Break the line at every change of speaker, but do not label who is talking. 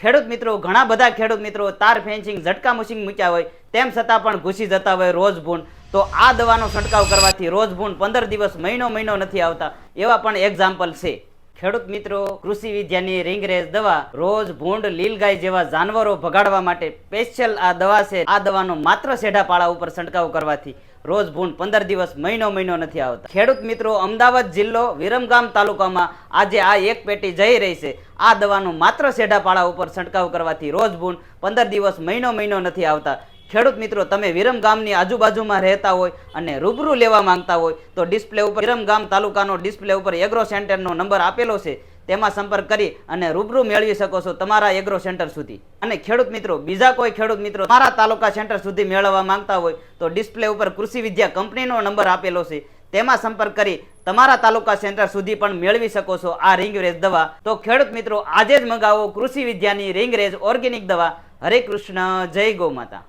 ખેડૂત મિત્રો ઘણા બધા ખેડૂત મિત્રો તાર ફેન્સિંગ ઝટકા મશીન મૂક્યા હોય તેમ છતાં પણ ઘૂસી જતા હોય રોજ ભૂંડ. તો આ દવાનો છંટકાવ કરવાથી રોજ ભૂંડ 15 દિવસ મહિનો નથી આવતા એવા પણ એક્ઝામ્પલ છે. ખેડૂત મિત્રો, કૃષિ વિદ્યાની રિંગરેજ દવા રોજ ભૂંડ, લીલગાય જેવા જાનવરો ભગાડવા માટે સ્પેશિયલ આ દવા છે. આ દવાનો માત્ર સેઢા પાળા ઉપર છંટકાવ કરવાથી રોજ ભૂંડ 15 દિવસ મહિનો નથી આવતા. ખેડૂત મિત્રો, અમદાવાદ જિલ્લો વિરમગામ તાલુકામાં આજે આ એક પેટી જઈ રહી છે. આ દવાનું માત્ર સેઢા પાળા ઉપર છંટકાવ કરવાથી રોજ ભૂંડ 15 દિવસ મહિનો નથી આવતા. ખેડૂત મિત્રો, તમે વિરમગામની આજુબાજુમાં રહેતા હોય અને રૂબરૂ લેવા માંગતા હોય તો ડિસ્પ્લે ઉપર વિરમગામ તાલુકાનો ડિસ્પ્લે ઉપર એગ્રો સેન્ટરનો નંબર આપેલો છે. તેમાં સંપર્ક કરી અને રૂબરૂ મેળવી શકો છો તમારા એગ્રો સેન્ટર સુધી. અને ખેડૂત મિત્રો, બીજા કોઈ ખેડૂત મિત્રો તમારા તાલુકા સેન્ટર સુધી મેળવવા માંગતા હોય તો ડિસ્પ્લે ઉપર કૃષિ વિદ્યા કંપનીનો નંબર આપેલો છે. તેમાં સંપર્ક કરી તમારા તાલુકા સેન્ટર સુધી પણ મેળવી શકો છો આ રિંગરેજ દવા. તો ખેડૂત મિત્રો, આજે જ મંગાવો કૃષિ વિદ્યાની રિંગરેજ ઓર્ગેનિક દવા. હરે કૃષ્ણ, જય ગૌ માતા.